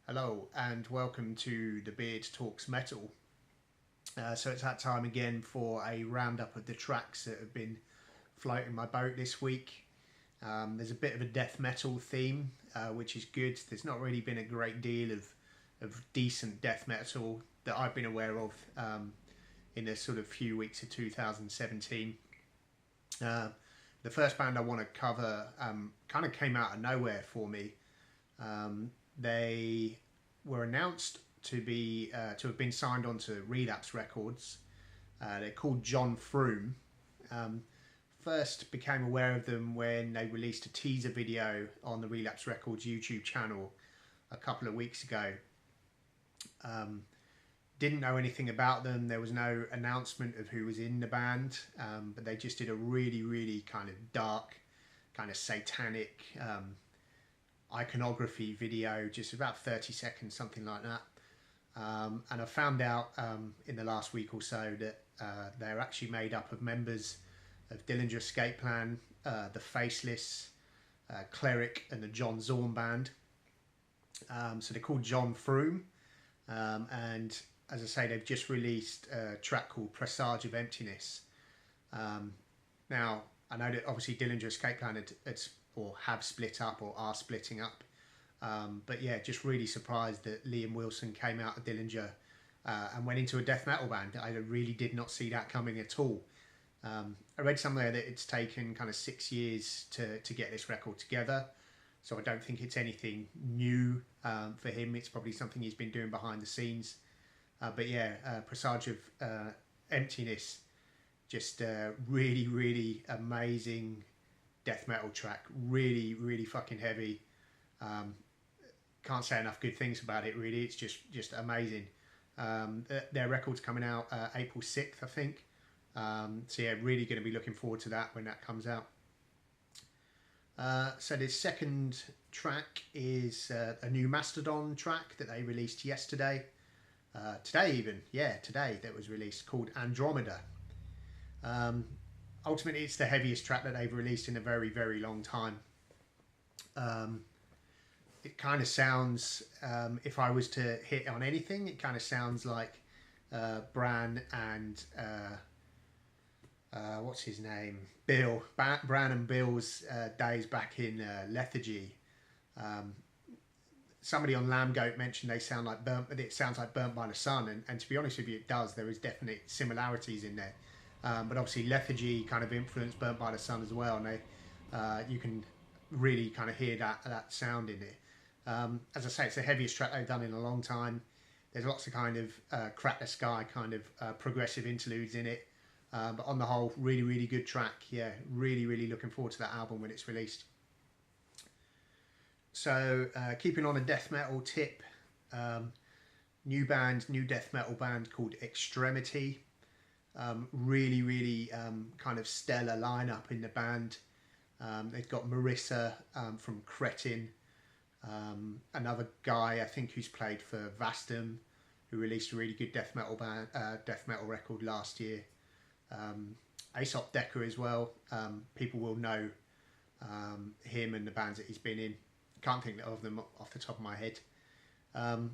Hello and welcome to The Beard Talks Metal. So it's that time again for a roundup of the tracks that have been floating my boat this week. There's a bit of a death metal theme, which is good. There's not really been a great deal of decent death metal that I've been aware of in the sort of few weeks of 2017. The first band I want to cover kind of came out of nowhere for me. They were announced to have been signed onto Relapse Records. They're called John Frum. First became aware of them when they released a teaser video on the Relapse Records YouTube channel a couple of weeks ago. Didn't know anything about them. There was no announcement of who was in the band, but they just did a really kind of dark, kind of satanic iconography video, just about 30 seconds, something like that. And I found out in the last week or so that they're actually made up of members of Dillinger Escape Plan, the Faceless, Cleric, and the John Zorn Band. So they're called John Frum, and as I say, they've just released a track called Presage of Emptiness. Now, I know that obviously Dillinger Escape Plan have split up or are splitting up. But yeah, just really surprised that Liam Wilson came out of Dillinger and went into a death metal band. I really did not see that coming at all. I read somewhere that it's taken kind of 6 years to get this record together. So I don't think it's anything new for him. It's probably something he's been doing behind the scenes. But yeah, Presage of Emptiness, just really amazing death metal track. Really fucking heavy. Can't say enough good things about it, really. It's just amazing. Their record's coming out April 6th, I think. So yeah, really going to be looking forward to that when that comes out. So the second track is a new Mastodon track that they released yesterday. Today that was released, called Andromeda. Ultimately, it's the heaviest track that they've released in a very long time. It kind of sounds, if I was to hit on anything, it kind of sounds like Bran and what's his name? Bran and Bill's days back in Lethargy. Somebody on Lambgoat mentioned it sounds like Burnt by the Sun, and to be honest with you, it does. There is definite similarities in there. But obviously Lethargy kind of influenced Burnt by the Sun as well, and you can really kind of hear that sound in it. As I say, it's the heaviest track they've done in a long time. There's lots of kind of crack the sky kind of progressive interludes in it, but on the whole, really good track. Yeah, really looking forward to that album when it's released. So keeping on a death metal tip, new death metal band called Extremity. Really kind of stellar lineup in the band. They've got Marissa from Cretin, another guy I think who's played for Vastum, who released a really good death metal record last year. Aesop Decker as well. People will know him and the bands that he's been in. Can't think of them off the top of my head. But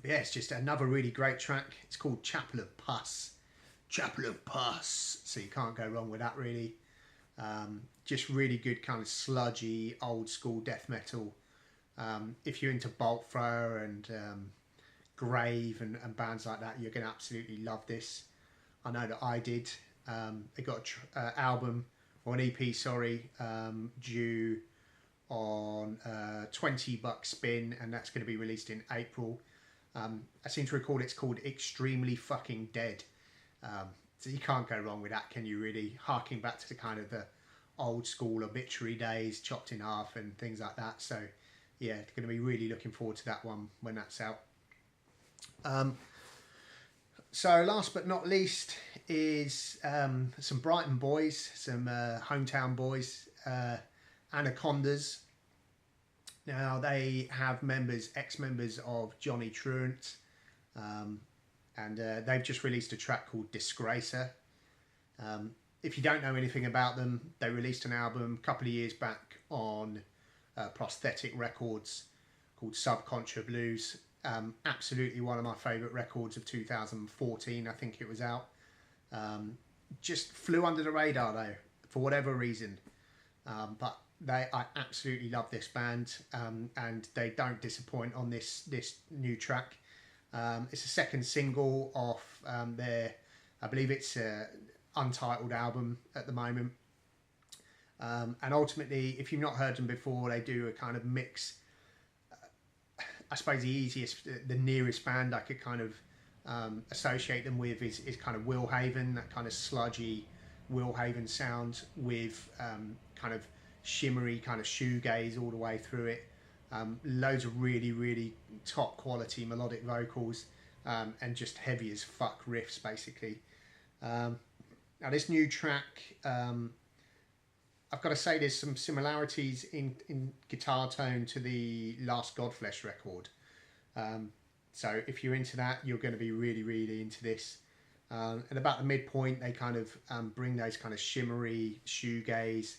yeah, it's just another really great track. It's called Chapel of Pus. Chapel of Pus. So you can't go wrong with that, really. Just really good kind of sludgy, old school death metal. If you're into Bolt Thrower and Grave and bands like that, you're going to absolutely love this. I know that I did. They got an album, or an EP, due on $20 spin, and that's going to be released in April. I seem to recall it's called Extremely Fucking Dead. So you can't go wrong with that, can you, really? Harking back to the kind of the old school Obituary days, Chopped in Half and things like that. So yeah, going to be really looking forward to that one when that's out. So last but not least is some Brighton boys, some hometown boys, Anacondas. Now they have ex-members of Johnny Truant, and they've just released a track called Disgracer. If you don't know anything about them, they released an album a couple of years back on Prosthetic Records called Subcontra Blues. Absolutely one of my favourite records of 2014, I think it was out. Just flew under the radar though, for whatever reason. But I absolutely love this band, and they don't disappoint on this new track. It's a second single off their, I believe it's a untitled album at the moment. And ultimately, if you've not heard them before, they do a kind of mix. I suppose the nearest band I could kind of associate them with is kind of Will Haven, that kind of sludgy Will Haven sound with kind of shimmery kind of shoegaze all the way through it. Loads of really, really top quality melodic vocals, and just heavy as fuck riffs basically. Now this new track, I've got to say there's some similarities in guitar tone to the last Godflesh record. So if you're into that, you're going to be really, really into this. And about the midpoint, they kind of bring those kind of shimmery shoegaze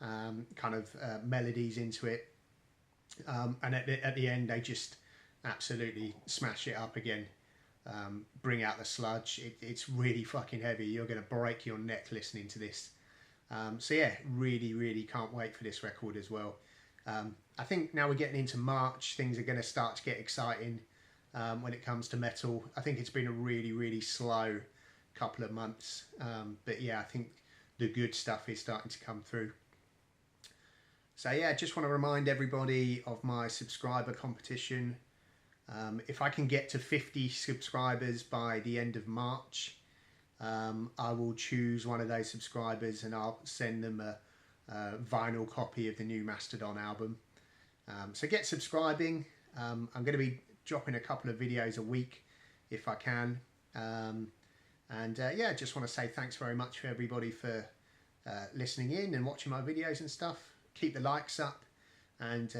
kind of melodies into it. And at the end, they just absolutely smash it up again. Bring out the sludge. It's really fucking heavy. You're going to break your neck listening to this. So yeah, really, really can't wait for this record as well. I think now we're getting into March, things are going to start to get exciting when it comes to metal. I think it's been a really, really slow couple of months. But yeah, I think the good stuff is starting to come through. So yeah, just want to remind everybody of my subscriber competition. If I can get to 50 subscribers by the end of March, I will choose one of those subscribers and I'll send them a vinyl copy of the new Mastodon album. So get subscribing. I'm going to be dropping a couple of videos a week if I can. Yeah, just want to say thanks very much for everybody for listening in and watching my videos and stuff. Keep the likes up, and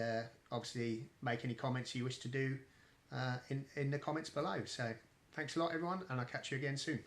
obviously make any comments you wish to do in the comments below. So thanks a lot everyone, and I'll catch you again soon.